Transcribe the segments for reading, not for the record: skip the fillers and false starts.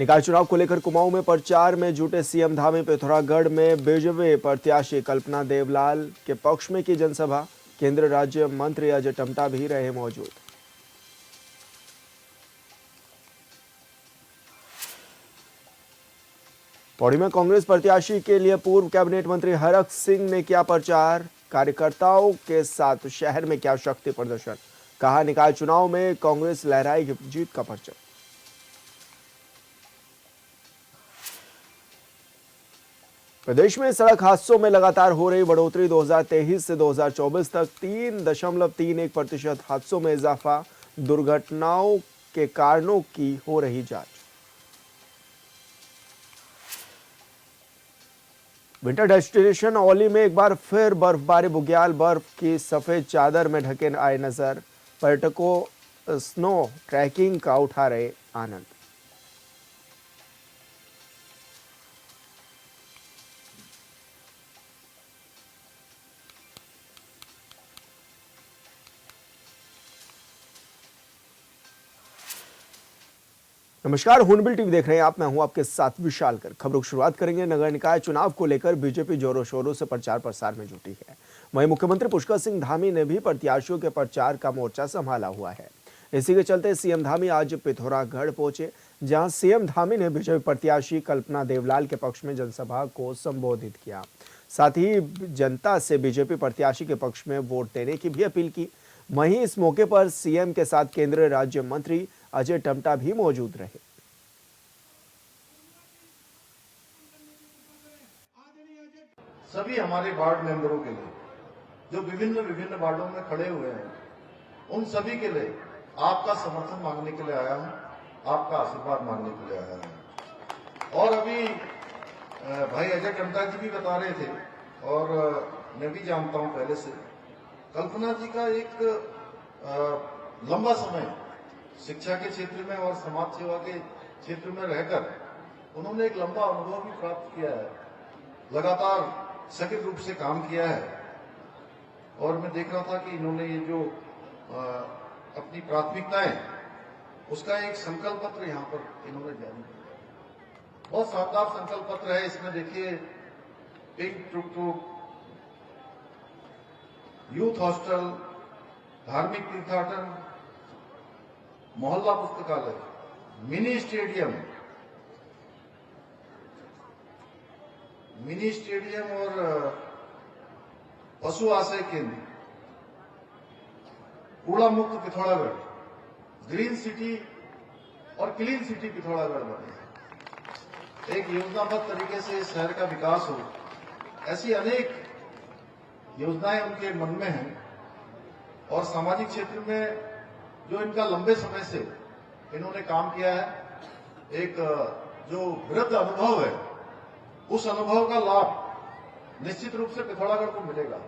निकाय चुनाव को लेकर कुमाऊं में प्रचार में जुटे सीएम धामी। पिथौरागढ़ में बीजेपी प्रत्याशी कल्पना देवलाल के पक्ष में की जनसभा। केंद्रीय राज्य मंत्री अजय टम्टा भी रहे मौजूद। पौड़ी में कांग्रेस प्रत्याशी के लिए पूर्व कैबिनेट मंत्री हरक सिंह ने किया प्रचार। कार्यकर्ताओं के साथ शहर में किया शक्ति प्रदर्शन। कहा, निकाय चुनाव में कांग्रेस लहराएगी जीत का परचम। प्रदेश में सड़क हादसों में लगातार हो रही बढ़ोतरी। 2023 से 2024 तक 3.31% हादसों में इजाफा। दुर्घटनाओं के कारणों की हो रही जांच। विंटर डेस्टिनेशन औली में एक बार फिर बर्फबारी। बुग्याल बर्फ की सफेद चादर में ढके आए नजर। पर्यटकों स्नो ट्रैकिंग का उठा रहे आनंद। नमस्कार, हुनबिल टीवी देख रहे हैं आप। मैं हूं आपके साथ विशाल कर। खबरों की शुरुआत करेंगे। नगर निकाय चुनाव को लेकर बीजेपी जोरों शोरों से प्रचार प्रसार में जुटी है। वहीं मुख्यमंत्री पुष्कर सिंह धामी ने भी प्रत्याशियों के प्रचार का मोर्चा संभाला हुआ है। इसी के चलते सीएम धामी आज पिथौरागढ़ पहुंचे, जहां सीएम धामी ने बीजेपी प्रत्याशी कल्पना देवलाल के पक्ष में जनसभा को संबोधित किया। साथ ही जनता से बीजेपी प्रत्याशी के पक्ष में वोट देने की भी अपील की। वहीं इस मौके पर सीएम के साथ केंद्रीय राज्य मंत्री अजय टम्टा भी मौजूद रहे। सभी हमारे वार्ड मेंबरों के लिए जो विभिन्न विभिन्न वार्डों में खड़े हुए हैं, उन सभी के लिए आपका समर्थन मांगने के लिए आया हूं, आपका आशीर्वाद मांगने के लिए आया हूं। और अभी भाई अजय टम्टा जी भी बता रहे थे और मैं भी जानता हूं पहले से, कल्पना जी का एक लंबा समय शिक्षा के क्षेत्र में और समाज सेवा के क्षेत्र में रहकर उन्होंने एक लंबा अनुभव भी प्राप्त किया है। लगातार सकित रूप से काम किया है और मैं देख रहा था कि इन्होंने ये जो अपनी प्राथमिकताएं, उसका एक संकल्प पत्र यहाँ पर इन्होंने जारी किया। बहुत शानदार संकल्प पत्र है। इसमें देखिए, पिंक टुक टुक, यूथ हॉस्टल, धार्मिक तीर्थाटन, मोहल्ला पुस्तकालय, मिनी स्टेडियम और पशु आश्रय केंद्र, कूड़ा मुक्त पिथौरागढ़, ग्रीन सिटी और क्लीन सिटी पिथौरागढ़ बने। एक योजनाबद्ध तरीके से शहर का विकास हो, ऐसी अनेक योजनाएं उनके मन में हैं। और सामाजिक क्षेत्र में जो इनका लंबे समय से इन्होंने काम किया है, एक जो वृद्ध अनुभव है, उस अनुभव का लाभ निश्चित रूप से पिथौरागढ़ को मिलेगा।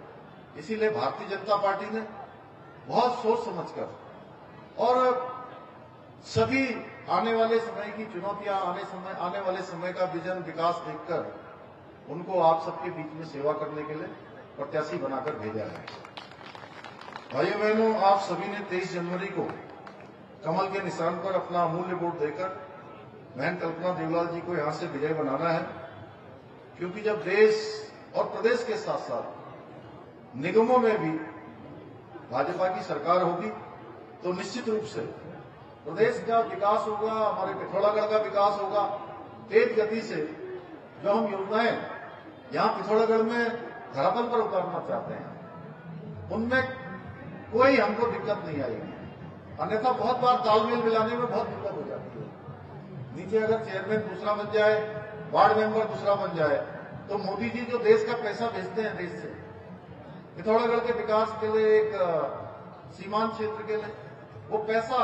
इसीलिए भारतीय जनता पार्टी ने बहुत सोच समझकर और सभी आने वाले समय की चुनौतियां, आने वाले समय का विजन विकास देखकर उनको आप सबके बीच में सेवा करने के लिए प्रत्याशी बनाकर भेजा है। भाइयों बहनों, आप सभी ने 23 जनवरी को कमल के निशान पर अपना अमूल्य वोट देकर बहन कल्पना देवलाल जी को यहां से विजय बनाना है। क्योंकि जब देश और प्रदेश के साथ साथ निगमों में भी भाजपा की सरकार होगी, तो निश्चित रूप से प्रदेश का विकास होगा, हमारे पिथौरागढ़ का विकास होगा। तेज गति से जो हम योजनाएं यहां पिथौरागढ़ में धरातल पर उतारना चाहते हैं, उनमें कोई हमको दिक्कत नहीं आएगी। अन्यथा बहुत बार तालमेल मिलाने में बहुत दिक्कत हो जाती है। नीचे अगर चेयरमैन दूसरा बन जाए, वार्ड मेंबर दूसरा बन जाए, तो मोदी जी जो देश का पैसा भेजते हैं देश से पिथौरागढ़ के विकास के लिए, एक सीमांत क्षेत्र के लिए, वो पैसा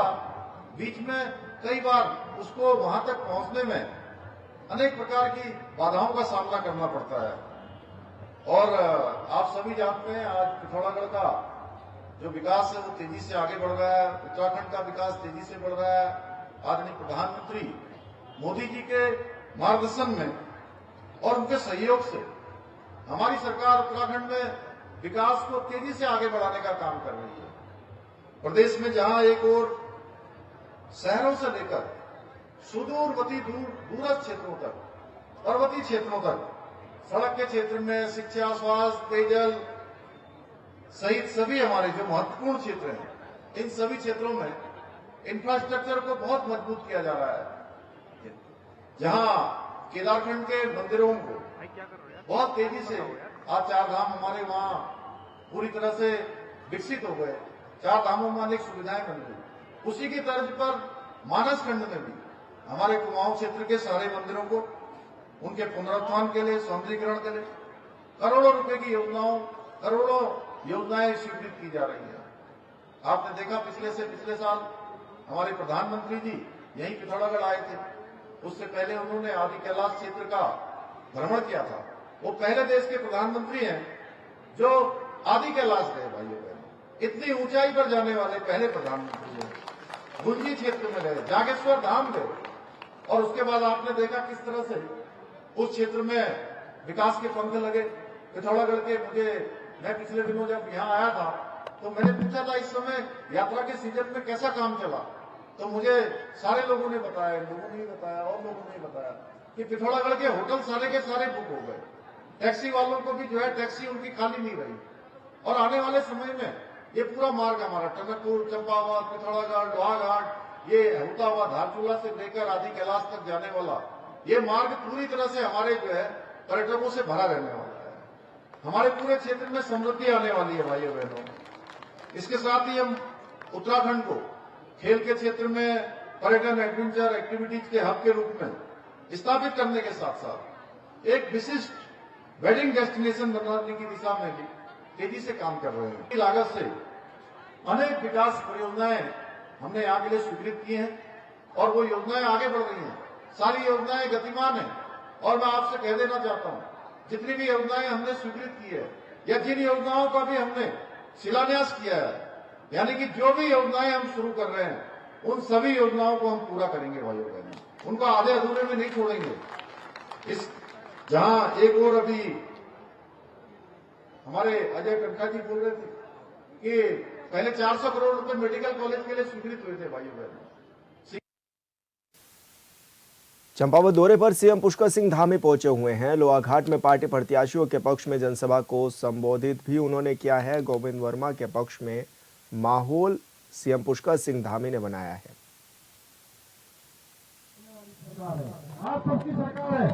बीच में कई बार उसको वहां तक पहुंचने में अनेक प्रकार की बाधाओं का सामना करना पड़ता है। और आप सभी जानते हैं, आज पिथौरागढ़ का जो विकास है वो तेजी से आगे बढ़ रहा है। उत्तराखंड का विकास तेजी से बढ़ रहा है। आदरणीय प्रधानमंत्री मोदी जी के मार्गदर्शन में और उनके सहयोग से हमारी सरकार उत्तराखंड में विकास को तेजी से आगे बढ़ाने का काम कर रही है। प्रदेश में जहां एक और शहरों से लेकर सुदूरवर्ती दूरस्थ क्षेत्रों तक, पर्वतीय क्षेत्रों तक, सड़क के क्षेत्र में शिक्षा, स्वास्थ्य, पेयजल सहित सभी हमारे जो महत्वपूर्ण क्षेत्र हैं, इन सभी क्षेत्रों में इंफ्रास्ट्रक्चर को बहुत मजबूत किया जा रहा है। जहां केदारखंड के मंदिरों को बहुत तेजी से आज चार धाम हमारे वहां पूरी तरह से विकसित हो गए, चार धामों में अनेक सुविधाएं बन गई। उसी की तर्ज पर मानस खंड में भी हमारे कुमाऊं क्षेत्र के सारे मंदिरों को उनके पुनरुत्थान के लिए, सौंदर्यीकरण के लिए करोड़ों रुपए की करोड़ों योजनाएं स्वीकृत की जा रही है। आपने देखा पिछले साल हमारे प्रधानमंत्री जी यहीं पिथौरागढ़ आए थे। उससे पहले उन्होंने आदि कैलाश क्षेत्र का भ्रमण किया था। वो पहले देश के प्रधानमंत्री हैं जो आदि कैलाश गए, भाइयों बहनों। इतनी ऊंचाई पर जाने वाले पहले प्रधानमंत्री हैं। गुंजी क्षेत्र में गए, जागेश्वर धाम गए, और उसके बाद आपने देखा किस तरह से उस क्षेत्र में विकास के पंख लगे। पिथौरागढ़ के मैं पिछले दिनों जब यहाँ आया था तो मैंने पूछा था इस समय यात्रा के सीजन में कैसा काम चला, तो मुझे सारे लोगों ने बताया और लोगों ने बताया कि पिथौरागढ़ के होटल सारे के सारे बुक हो गए। टैक्सी वालों को भी जो है टैक्सी उनकी खाली नहीं रही, और आने वाले समय में ये पूरा मार्ग हमारा टनकपुर, चंपावत, पिथौरागढ़, लोहाघाट, ये होता हुआ धारचूला से लेकर आदि कैलाश तक जाने वाला ये मार्ग पूरी तरह से हमारे जो है पर्यटकों से भरा रहने वाला है। हमारे पूरे क्षेत्र में समृद्धि आने वाली है भाइयों बहनों। इसके साथ ही हम उत्तराखंड को खेल के क्षेत्र में पर्यटन एडवेंचर एक्टिविटीज के हब के रूप में स्थापित करने के साथ साथ एक विशिष्ट वेडिंग डेस्टिनेशन बनाने की दिशा में भी तेजी से काम कर रहे हैं। लागत से अनेक विकास परियोजनाएं हमने यहाँ के लिए स्वीकृत की हैं और वो योजनाएं आगे बढ़ रही हैं। सारी योजनाएं गतिमान हैं, और मैं आपसे कह देना चाहता हूँ जितनी भी योजनाएं हमने स्वीकृत की है या जिन योजनाओं का भी हमने शिलान्यास किया है, यानी कि जो भी योजनाएं हम शुरू कर रहे हैं उन सभी योजनाओं को हम पूरा करेंगे भाइयों बहनों। उनको आधे अधूरे में नहीं छोड़ेंगे। इस जहां एक और अभी हमारे अजय टंका जी बोल रहे थे कि पहले 400 करोड़ रुपए मेडिकल कॉलेज के लिए स्वीकृत हुए थे भाइयों बहनों। चंपावत दौरे पर सीएम पुष्कर सिंह धामी पहुंचे हुए हैं। लोहाघाट में पार्टी प्रत्याशियों के पक्ष में जनसभा को संबोधित भी उन्होंने किया है। गोविंद वर्मा के पक्ष में माहौल सीएम पुष्कर सिंह धामी ने बनाया है। आप सबकी सरकार है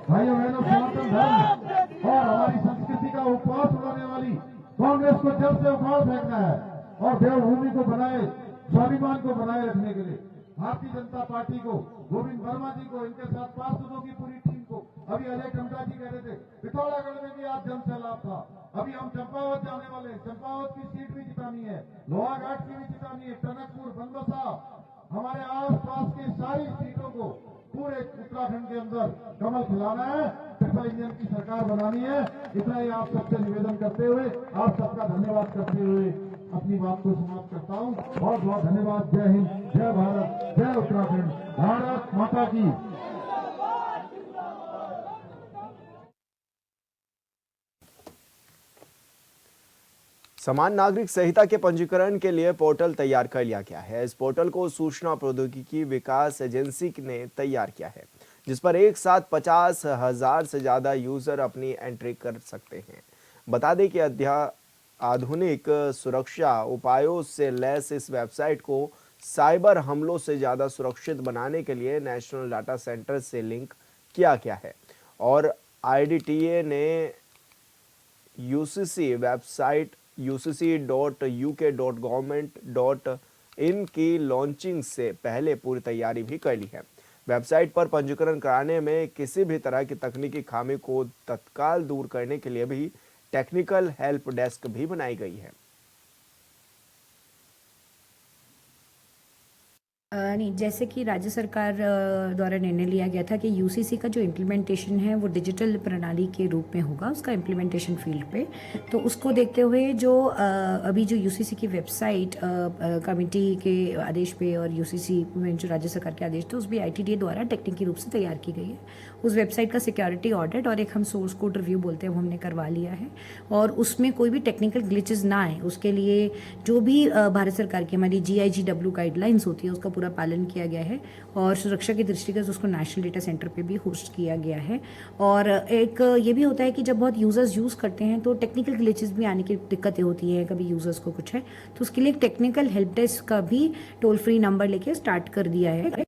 भाइयों बहनों। सनातन धर्म और हमारी संस्कृति का उपवास उड़ाने वाली कांग्रेस को जड़ से उखाड़ फेंकना है और देवभूमि को बनाए, स्वाभिमान को बनाए रखने के लिए भारतीय जनता पार्टी को, गोविंद वर्मा जी को, इनके साथ पार्षदों की पूरी टीम को, अभी अजय टंका जी कह रहे थे पिथौरागढ़ में भी आज जन सैलाब था। अभी हम चंपावत जाने वाले, चंपावत की सीट भी जितानी है, लोहाघाट की भी जितानी है, टनकपुर, बनबसा, हमारे आस पास की सारी सीटों को पूरे उत्तराखंड के अंदर कमल खिलाना है, ट्रिपल इंजन की सरकार बनानी है। इतना ही आप सबसे निवेदन करते हुए, आप सबका धन्यवाद करते हुए अपनी बात को समाप्त करता हूँ। बहुत बहुत धन्यवाद। जय हिंद, जय भारत, जय उत्तराखंड, भारत माता की। समान नागरिक संहिता के पंजीकरण के लिए पोर्टल तैयार कर लिया गया है। इस पोर्टल को सूचना प्रौद्योगिकी विकास एजेंसी ने तैयार किया है, जिस पर एक साथ 50,000 से ज्यादा यूजर अपनी एंट्री कर सकते हैं। बता दें कि आधुनिक सुरक्षा उपायों से लैस इस वेबसाइट को साइबर हमलों से ज़्यादा सुरक्षित बनाने के लिए नेशनल डाटा सेंटर से लिंक किया गया है और IDTA ने UCC वेबसाइट ucc.uk.government.in की लॉन्चिंग से पहले पूरी तैयारी भी कर ली है। वेबसाइट पर पंजीकरण कराने में किसी भी तरह की तकनीकी खामी को तत्काल दूर करने के लिए भी टेक्निकल हेल्प डेस्क भी बनाई गई है। नहीं, जैसे कि राज्य सरकार द्वारा निर्णय लिया गया था कि UCC का जो इम्प्लीमेंटेशन है वो डिजिटल प्रणाली के रूप में होगा, उसका इम्प्लीमेंटेशन फील्ड पे। तो उसको देखते हुए जो अभी जो UCC की वेबसाइट कमेटी के आदेश पे और UCC में जो राज्य सरकार के आदेश थे उस भी ITDA द्वारा टेक्निकी रूप से तैयार की गई है। उस वेबसाइट का सिक्योरिटी ऑडिट और एक हम सोर्स कोड रिव्यू बोलते हैं वो हमने करवा लिया है और उसमें कोई भी टेक्निकल ग्लिचेस ना आए उसके लिए जो भी भारत सरकार की हमारी GIGW गाइडलाइंस होती है उसका पूरा पूरा पालन किया गया है और सुरक्षा की दृष्टिगत उसको नेशनल डेटा सेंटर पे भी होस्ट किया गया है। और एक ये भी होता है कि जब बहुत यूज़र्स यूज़ करते हैं तो टेक्निकल ग्लिचेस भी आने की दिक्कतें होती है, कभी यूज़र्स को कुछ है तो उसके लिए एक टेक्निकल हेल्प डेस्क का भी टोल फ्री नंबर लेके स्टार्ट कर दिया है।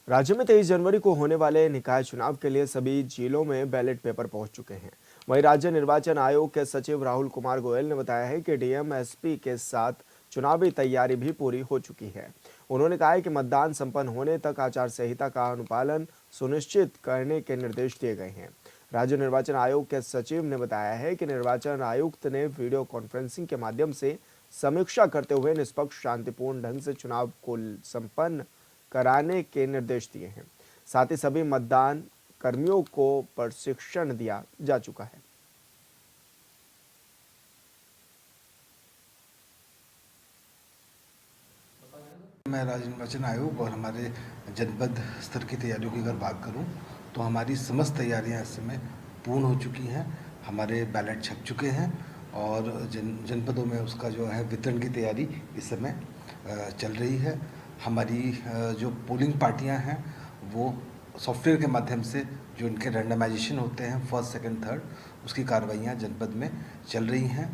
राज्य में 23 जनवरी को होने वाले निकाय चुनाव के लिए सभी जिलों में बैलेट पेपर पहुंच चुके हैं। वहीं राज्य निर्वाचन आयोग के सचिव राहुल कुमार गोयल ने बताया है कि डीएम एसपी के साथ चुनावी तैयारी भी पूरी हो चुकी है। उन्होंने कहा है कि मतदान संपन्न होने तक आचार संहिता का अनुपालन सुनिश्चित करने के निर्देश दिए गए हैं। राज्य निर्वाचन आयोग के सचिव ने बताया है कि निर्वाचन आयुक्त ने वीडियो कॉन्फ्रेंसिंग के माध्यम से समीक्षा करते हुए निष्पक्ष शांतिपूर्ण ढंग से चुनाव को संपन्न कराने के निर्देश दिए हैं। साथ ही सभी मतदान कर्मियों को प्रशिक्षण दिया जा चुका है। मैं राज्य निर्वाचन आयोग और हमारे जनपद स्तर की तैयारियों की अगर बात करूं तो हमारी समस्त तैयारियां इस समय पूर्ण हो चुकी हैं। हमारे बैलेट छप चुके हैं और जनपदों में उसका जो है वितरण की तैयारी इस समय चल रही है। हमारी जो पोलिंग पार्टियां हैं वो सॉफ्टवेयर के माध्यम से जो इनके रैंडमाइजेशन होते हैं फर्स्ट सेकंड थर्ड, उसकी कार्रवाइयाँ जनपद में चल रही हैं।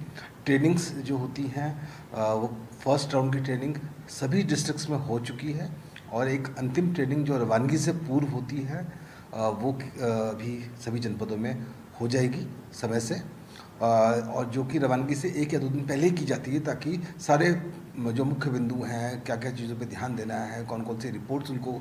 ट्रेनिंग्स जो होती हैं वो फर्स्ट राउंड की ट्रेनिंग सभी डिस्ट्रिक्ट्स में हो चुकी है और एक अंतिम ट्रेनिंग जो रवानगी से पूर्व होती है वो भी सभी जनपदों में हो जाएगी समय से, और जो कि रवानगी से 1 या 2 दिन पहले ही की जाती है ताकि सारे जो मुख्य बिंदु हैं, क्या क्या चीज़ों पे ध्यान देना है, कौन कौन सी रिपोर्ट्स उनको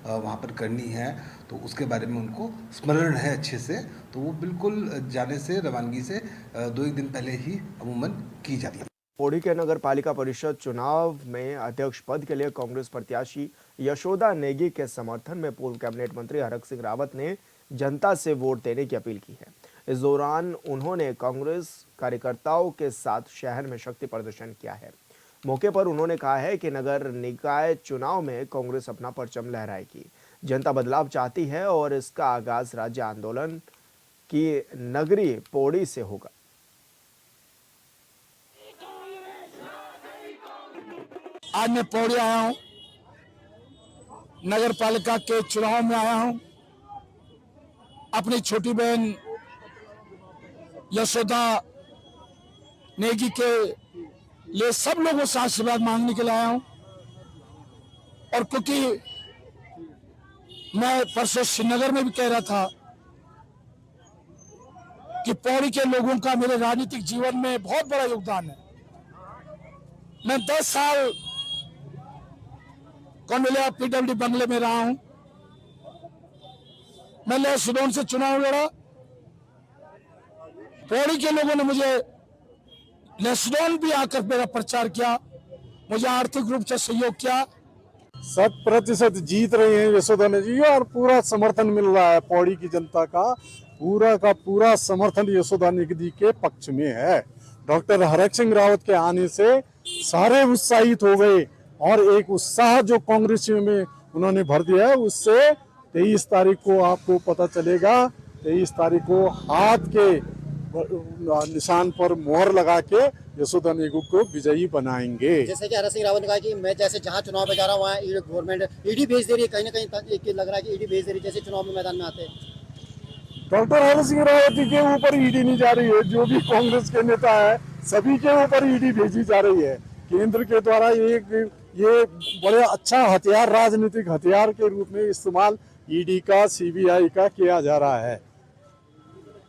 वहाँ पर करनी है, तो उसके बारे में उनको स्मरण है अच्छे से, तो वो बिल्कुल जाने से रवानगी से 2-1 दिन पहले ही अमूमन की जाती है। पौड़ी के नगर पालिका परिषद चुनाव में अध्यक्ष पद के लिए कांग्रेस प्रत्याशी यशोदा नेगी के समर्थन में पूर्व कैबिनेट मंत्री हरक सिंह रावत ने जनता से वोट देने की अपील की है। इस दौरान उन्होंने कांग्रेस कार्यकर्ताओं के साथ शहर में शक्ति प्रदर्शन किया है। मौके पर उन्होंने कहा है कि नगर निकाय चुनाव में कांग्रेस अपना परचम लहराएगी। जनता बदलाव चाहती है और इसका आगाज राज्य आंदोलन की नगरी पौड़ी से होगा। आज मैं पौड़ी आया हूं, नगर पालिका के चुनाव में आया हूं। अपनी छोटी बहन यशोदा नेगी के लिए सब लोगों से आशीर्वाद मांगने के लिए आया हूं। और क्योंकि मैं परसों श्रीनगर में भी कह रहा था कि पौड़ी के लोगों का मेरे राजनीतिक जीवन में बहुत बड़ा योगदान है। मैं 10 साल कौंडल्या पीडब्ल्यूडी बंगले में रहा हूं। मैं लेसडोन से चुनाव लड़ा। पौड़ी के लोगों ने मुझे लेसडोन भी आकर मेरा प्रचार किया, मुझे आर्थिक रूप से सहयोग किया। 100% जीत रही हैं यशोदा ने जी और पूरा समर्थन मिल रहा है। पौड़ी की जनता का पूरा समर्थन यशोदा नेगी के पक्ष में है। डॉक्टर हरक सिंह रावत के आने से सारे उत्साहित हो गए और एक उत्साह जो कांग्रेस में उन्होंने भर दिया है, उससे 23 तारीख को आपको पता चलेगा। 23 तारीख को हाथ के निशान पर मोहर लगा के यशोदा नेगी को विजयी बनाएंगे। जैसे कि हरक सिंह रावत ने कहा कि मैं जैसे जहां चुनाव में जा रहा हूं वहां गवर्नमेंट ईडी भेज दे रही है, कहीं ना कहीं लग रहा है कि ईडी भेज दे रही है जैसे चुनाव में मैदान में आते हैं। डॉक्टर हरक सिंह रावत के ऊपर ईडी नहीं जा रही है, जो भी कांग्रेस के नेता है सभी के ऊपर ईडी भेजी जा रही है। केंद्र के द्वारा ये बड़े अच्छा हथियार, राजनीतिक हथियार के रूप में इस्तेमाल ईडी का, सीबीआई का किया जा रहा है।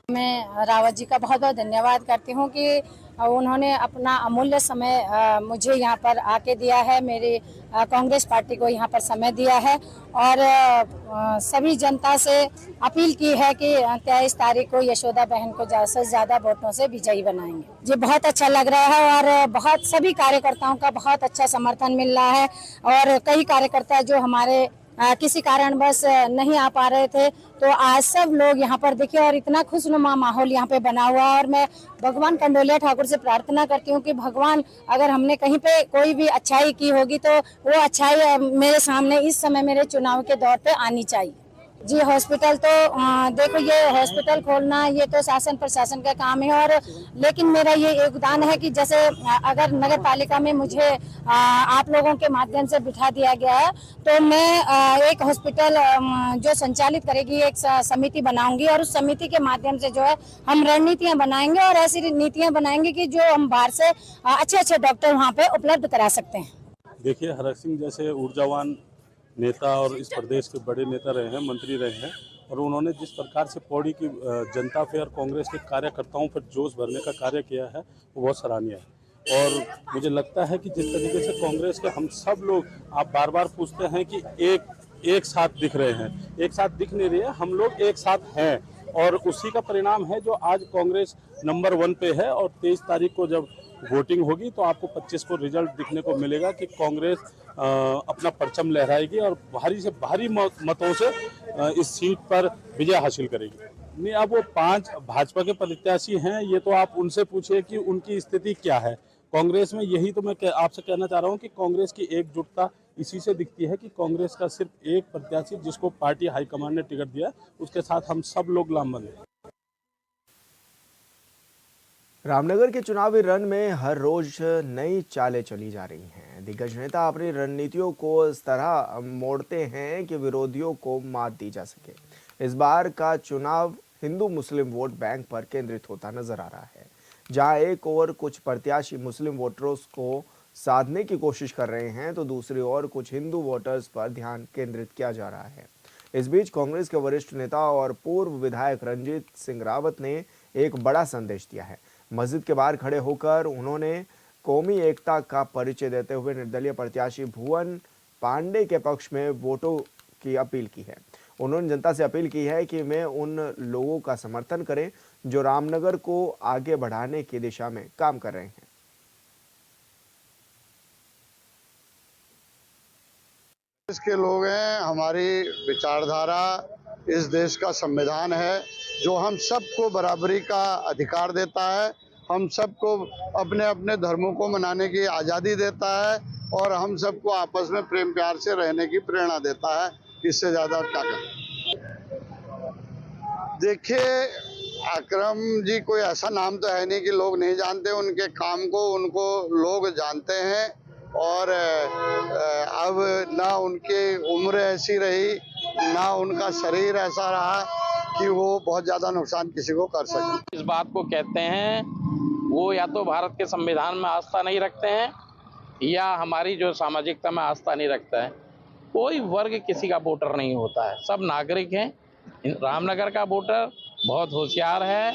मैं रावत जी का बहुत बहुत धन्यवाद करती हूँ कि उन्होंने अपना अमूल्य समय मुझे यहाँ पर आके दिया है, मेरी कांग्रेस पार्टी को यहाँ पर समय दिया है और सभी जनता से अपील की है कि 23 तारीख को यशोदा बहन को ज़्यादा से ज़्यादा वोटों से विजयी बनाएंगे। जी बहुत अच्छा लग रहा है और बहुत सभी कार्यकर्ताओं का बहुत अच्छा समर्थन मिल रहा है और कई कार्यकर्ता जो हमारे किसी कारणवश नहीं आ पा रहे थे तो आज सब लोग यहाँ पर देखिए और इतना खुशनुमा माहौल यहाँ पे बना हुआ है। और मैं भगवान कंडोलिया ठाकुर से प्रार्थना करती हूँ कि भगवान अगर हमने कहीं पे कोई भी अच्छाई की होगी तो वो अच्छाई मेरे सामने इस समय मेरे चुनाव के दौर पे आनी चाहिए। जी हॉस्पिटल तो देखो, ये हॉस्पिटल खोलना ये तो शासन प्रशासन का काम है, और लेकिन मेरा ये योगदान है कि जैसे अगर नगर पालिका में मुझे आप लोगों के माध्यम से बिठा दिया गया है, तो मैं एक हॉस्पिटल जो संचालित करेगी एक समिति बनाऊंगी, और उस समिति के माध्यम से जो है हम रणनीतियां बनाएंगे और ऐसी नीतियां बनाएंगे कि जो हम बाहर से अच्छे अच्छे डॉक्टर वहाँ पे उपलब्ध करा सकते हैं। देखिए, हरक सिंह जैसे ऊर्जावान नेता और इस प्रदेश के बड़े नेता रहे हैं, मंत्री रहे हैं, और उन्होंने जिस प्रकार से पौड़ी की जनता पे और कांग्रेस के कार्यकर्ताओं पर जोश भरने का कार्य किया है वो बहुत सराहनीय है। और मुझे लगता है कि जिस तरीके से कांग्रेस के हम सब लोग, आप बार बार पूछते हैं कि एक साथ दिख रहे हैं, एक साथ दिख नहीं रहे हैं, हम लोग एक साथ हैं, और उसी का परिणाम है जो आज कांग्रेस नंबर 1 पे है। और 23 तारीख को जब वोटिंग होगी तो आपको 25 को रिजल्ट दिखने को मिलेगा कि कांग्रेस अपना परचम लहराएगी और भारी से भारी मतों से इस सीट पर विजय हासिल करेगी। नहीं, अब वो 5 भाजपा के प्रत्याशी हैं, ये तो आप उनसे पूछिए कि उनकी स्थिति क्या है कांग्रेस में। यही तो मैं आपसे कहना चाह रहा हूँ कि कांग्रेस की एकजुटता इसी से दिखती है कि कांग्रेस का सिर्फ एक प्रत्याशी जिसको पार्टी हाईकमान ने टिकट दिया, उसके साथ हम सब लोग लामबंद हैं। रामनगर के चुनावी रण में हर रोज नई चालें चली जा रही हैं। दिग्गज नेता अपनी रणनीतियों को इस तरह मोड़ते हैं कि विरोधियों को मात दी जा सके। इस बार का चुनाव हिंदू मुस्लिम वोट बैंक पर केंद्रित होता नजर आ रहा है, जहां एक ओर कुछ प्रत्याशी मुस्लिम वोटर्स को साधने की कोशिश कर रहे हैं, तो दूसरी ओर कुछ हिंदू वोटर्स पर ध्यान केंद्रित किया जा रहा है। इस बीच कांग्रेस के वरिष्ठ नेता और पूर्व विधायक रंजीत सिंह रावत ने एक बड़ा संदेश दिया है। मस्जिद के बाहर खड़े होकर उन्होंने कौमी एकता का परिचय देते हुए निर्दलीय प्रत्याशी भुवन पांडे के पक्ष में वोटों की अपील की है। उन्होंने जनता से अपील की है कि वे उन लोगों का समर्थन करें जो रामनगर को आगे बढ़ाने की दिशा में काम कर रहे हैं। इसके लोग हैं, हमारी विचारधारा इस देश का संविधान है जो हम सबको बराबरी का अधिकार देता है, हम सबको अपने अपने धर्मों को मनाने की आज़ादी देता है, और हम सबको आपस में प्रेम प्यार से रहने की प्रेरणा देता है। इससे ज़्यादा क्या करें। देखिए, अकरम जी कोई ऐसा नाम तो है नहीं कि लोग नहीं जानते, उनके काम को उनको लोग जानते हैं, और अब ना उनकी उम्र ऐसी रही, ना उनका शरीर ऐसा रहा कि वो बहुत ज़्यादा नुकसान किसी को कर सके। इस बात को कहते हैं वो या तो भारत के संविधान में आस्था नहीं रखते हैं या हमारी जो सामाजिकता में आस्था नहीं रखता है। कोई वर्ग किसी का वोटर नहीं होता है, सब नागरिक हैं। रामनगर का वोटर बहुत होशियार है,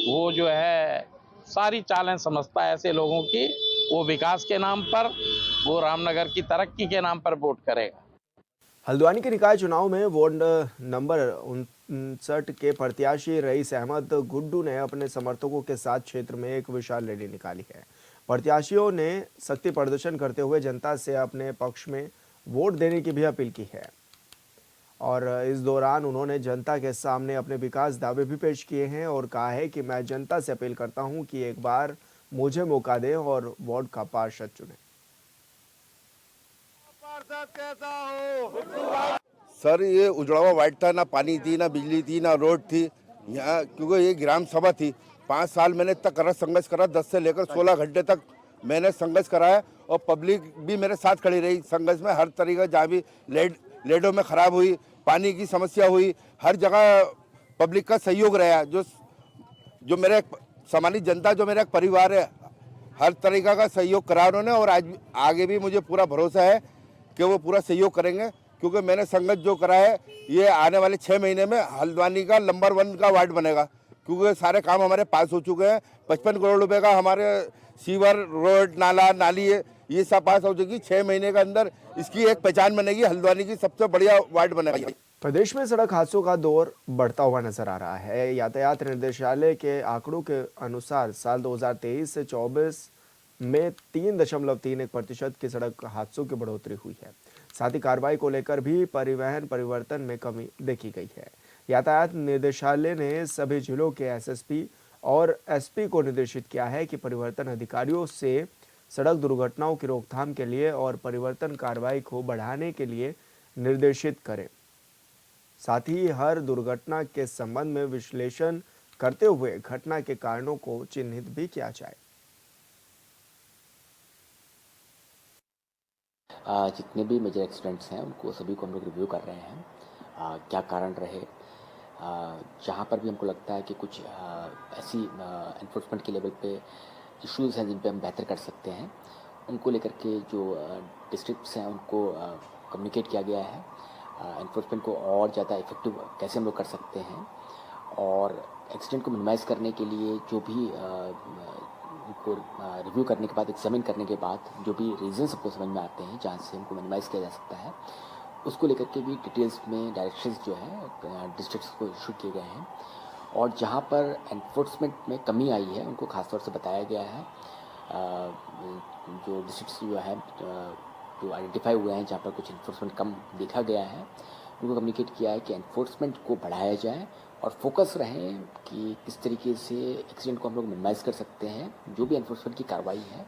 वो जो है सारी चालें समझता है ऐसे लोगों की। वो विकास के नाम पर, वो रामनगर की तरक्की के नाम पर वोट करेगा। हल्द्वानी के निकाय चुनाव में वार्ड नंबर 59 के प्रत्याशी रईस अहमद गुड्डू ने अपने समर्थकों के साथ क्षेत्र में एक विशाल रैली निकाली है। प्रत्याशियों ने शक्ति प्रदर्शन करते हुए जनता से अपने पक्ष में वोट देने की भी अपील की है, और इस दौरान उन्होंने जनता के सामने अपने विकास दावे भी पेश किए हैं और कहा है कि मैं जनता से अपील करता हूं कि एक बार मुझे मौका दें और वार्ड का पार्षद चुनें। सर, ये उजड़ावा वार्ड था, ना पानी थी, ना बिजली थी, ना रोड थी यहाँ, क्योंकि ये ग्राम सभा थी। 5 साल मैंने तक करा, संघर्ष करा, 10 से लेकर 16 घंटे तक मैंने संघर्ष कराया, और पब्लिक भी मेरे साथ खड़ी रही संघर्ष में। हर तरीका, जहाँ भी लेडों में खराब हुई, पानी की समस्या हुई, हर जगह पब्लिक का सहयोग रहा। जो मेरे सामान्य जनता, जो मेरा परिवार है, हर तरीका का सहयोग करा उन्होंने, और आज आगे भी मुझे पूरा भरोसा है कि वो पूरा सहयोग करेंगे, क्योंकि मैंने संघर्ष जो करा है, ये आने वाले 6 महीने में हल्द्वानी का नंबर 1 का वार्ड बनेगा, क्योंकि सारे काम हमारे पास हो चुके हैं। 55 करोड़ रुपए का हमारे सीवर, रोड, नाला, नाली ये सब पास हो चुकी। 6 महीने के अंदर इसकी एक पहचान बनेगी, हल्द्वानी की सबसे बढ़िया वार्ड बनेगा। प्रदेश में सड़क हादसों का दौर बढ़ता हुआ नजर आ रहा है। यातायात निर्देशालय के आंकड़ों के अनुसार साल 2023 से 24 में 3.31% की सड़क हादसों की बढ़ोतरी हुई है। साथ ही कार्रवाई को लेकर भी परिवहन परिवर्तन में कमी देखी गई है। यातायात निर्देशालय ने सभी जिलों के एसएसपी और एसपी को निर्देशित किया है कि परिवर्तन अधिकारियों से सड़क दुर्घटनाओं की रोकथाम के लिए और परिवर्तन कार्रवाई को बढ़ाने के लिए निर्देशित करें। साथ ही हर दुर्घटना के संबंध में विश्लेषण करते हुए घटना के कारणों को चिन्हित भी किया जाए। जितने भी मेजर एक्सीडेंट्स हैं उनको सभी को हम लोग रिव्यू कर रहे हैं, क्या कारण रहे, जहाँ पर भी हमको लगता है कि कुछ ऐसी एनफोर्समेंट के लेवल पे इश्यूज़ हैं जिन पे हम बेहतर कर सकते हैं, उनको लेकर के जो डिस्ट्रिक्ट्स हैं उनको कम्युनिकेट किया गया है। एनफोर्समेंट को और ज़्यादा इफेक्टिव कैसे हम लोग कर सकते हैं और एक्सीडेंट को मिनिमाइज़ करने के लिए जो भी उनको रिव्यू करने के बाद, एग्जामिन करने के बाद जो भी रीजंस हमको समझ में आते हैं जहाँ से हमको मिनिमाइज़ किया जा सकता है, उसको लेकर के भी डिटेल्स में डायरेक्शंस जो है डिस्ट्रिक्ट्स को इशू किए गए हैं। और जहाँ पर एनफोर्समेंट में कमी आई है उनको खासतौर से बताया गया है। जो डिस्ट्रिक्ट्स जो है जो आइडेंटिफाई हुए हैं जहाँ पर कुछ एनफोर्समेंट कम देखा गया है, उनको कम्युनिकेट किया है कि एनफोर्समेंट को बढ़ाया जाए और फोकस रहें कि किस तरीके से एक्सीडेंट को हम लोग मिनिमाइज़ कर सकते हैं। जो भी एनफोर्समेंट की कार्रवाई है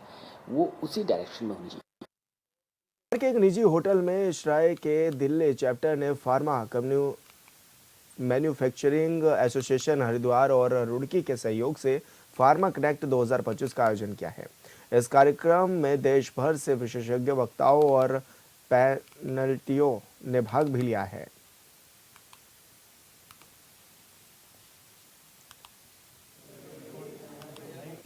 वो उसी डायरेक्शन में होनी चाहिए। के एक निजी होटल में इस्राइल के दिल्ली चैप्टर ने फार्मा मैन्युफैक्चरिंग एसोसिएशन हरिद्वार और रुड़की के सहयोग से फार्मा कनेक्ट 2025 का आयोजन किया है। इस कार्यक्रम में देश भर से विशेषज्ञ वक्ताओं और पैनलिस्टों ने भाग भी लिया है।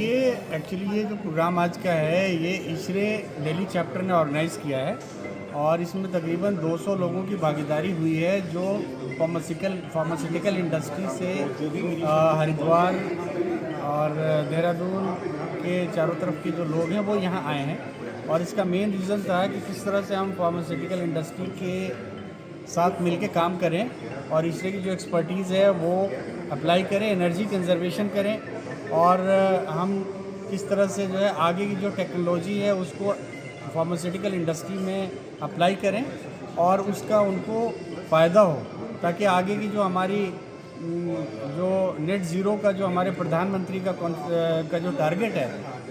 ये एक्चुअली ये जो प्रोग्राम आज का है ये इसरे दिल्ली चैप्टर ने ऑर्गेनाइज़ किया है और इसमें तकरीबन 200 लोगों की भागीदारी हुई है जो फार्मास्यूटिकल इंडस्ट्री से हरिद्वार और देहरादून के चारों तरफ के जो लोग हैं वो यहाँ आए हैं। और इसका मेन रीज़न था कि किस तरह से हम फार्मास्यूटिकल इंडस्ट्री के साथ मिलके काम करें और इसरे की जो एक्सपर्टीज़ है वो अप्लाई करें, एनर्जी कंजर्वेशन करें और हम किस तरह से जो है आगे की जो टेक्नोलॉजी है उसको फार्मास्यूटिकल इंडस्ट्री में अप्लाई करें और उसका उनको फ़ायदा हो, ताकि आगे की जो हमारी जो नेट ज़ीरो का जो हमारे प्रधानमंत्री का जो टारगेट है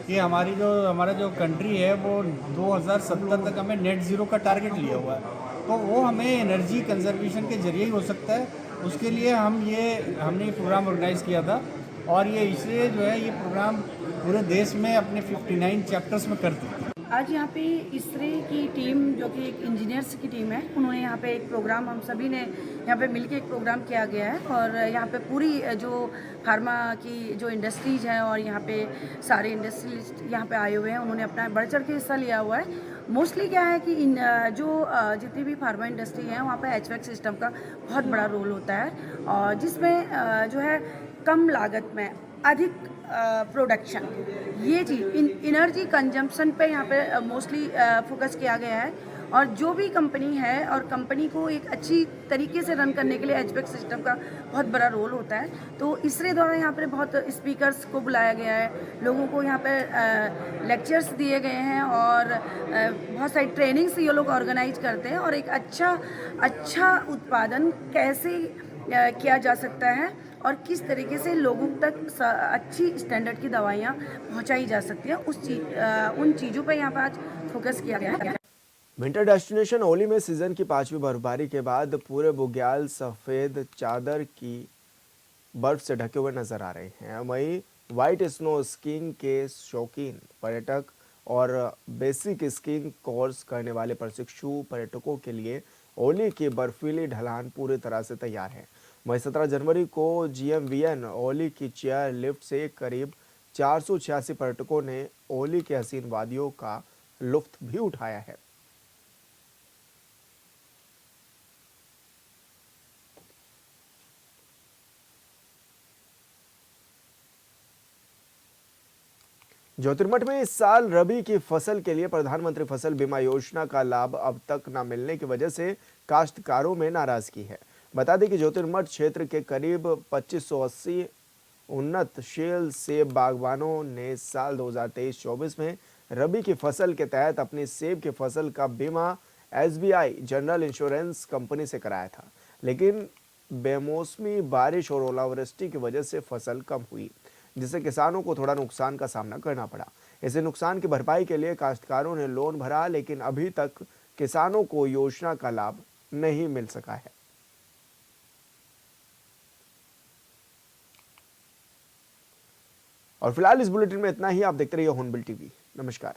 कि हमारा जो कंट्री है वो 2070 तक हमें नेट ज़ीरो का टारगेट लिया हुआ है, तो वो हमें एनर्जी कंजर्वेशन के ज़रिए ही हो सकता है। उसके लिए हमने ये प्रोग्राम ऑर्गेनाइज़ किया था और ये इसलिए जो है ये प्रोग्राम पूरे देश में अपने 59 चैप्टर्स में करती है। आज यहाँ पे इसरे की टीम जो कि एक इंजीनियर्स की टीम है, उन्होंने यहाँ पे एक प्रोग्राम, हम सभी ने यहाँ पे मिलके एक प्रोग्राम किया गया है और यहाँ पे पूरी जो फार्मा की जो इंडस्ट्रीज हैं और यहाँ पे सारे इंडस्ट्रियलिस्ट यहाँ पे आए हुए हैं, उन्होंने अपना बढ़ चढ़ के हिस्सा लिया हुआ है। मोस्टली क्या है कि जितनी भी फार्मा इंडस्ट्री है वहाँ पे HVAC सिस्टम का बहुत बड़ा रोल होता है और जिसमें जो है कम लागत में अधिक प्रोडक्शन, ये चीज़ एनर्जी कंजम्पशन पे यहाँ पे मोस्टली फोकस किया गया है। और जो भी कंपनी है और कंपनी को एक अच्छी तरीके से रन करने के लिए HVAC सिस्टम का बहुत बड़ा रोल होता है। तो इसरे द्वारा यहाँ पे बहुत स्पीकर्स को बुलाया गया है, लोगों को यहाँ पे लेक्चर्स दिए गए हैं और बहुत सारी ट्रेनिंग्स ये लोग ऑर्गेनाइज करते हैं और एक अच्छा उत्पादन कैसे किया जा सकता है और किस तरीके से लोगों तक अच्छी स्टैंडर्ड की दवाइयाँ पहुँचाई जा सकती हैं, उन चीज़ों पर यहाँ पर आज फोकस किया गया है। विंटर डेस्टिनेशन ओली में सीजन की 5वीं बर्फबारी के बाद पूरे बुग्याल सफेद चादर की बर्फ से ढके हुए नजर आ रहे हैं। वहीं व्हाइट स्नो स्कीइंग के शौकीन पर्यटक और बेसिक स्कीइंग कोर्स करने वाले प्रशिक्षु पर्यटकों के लिए ओली की बर्फीली ढलान पूरी तरह से तैयार है। वहीं 17 जनवरी को GMVN ओली की चेयर लिफ्ट से करीब 486 पर्यटकों ने ओली के हसीन वादियों का लुत्फ भी उठाया है। ज्योतिर्मठ में इस साल रबी की फसल के लिए प्रधानमंत्री फसल बीमा योजना का लाभ अब तक न मिलने की वजह से काश्तकारों में नाराजगी है। बता दें कि ज्योतिर्मठ क्षेत्र के करीब 2580 उन्नतशील सेब बागवानों ने साल 2023-24 में रबी की फसल के तहत अपनी सेब की फसल का बीमा SBI जनरल इंश्योरेंस कंपनी से कराया था, लेकिन बेमौसमी बारिश और ओलावृष्टि की वजह से फसल कम हुई, जिससे किसानों को थोड़ा नुकसान का सामना करना पड़ा। इसे नुकसान की भरपाई के लिए काश्तकारों ने लोन भरा, लेकिन अभी तक किसानों को योजना का लाभ नहीं मिल सका है। और फिलहाल इस बुलेटिन में इतना ही। आप देखते रहिए हॉर्नबिल टीवी। नमस्कार।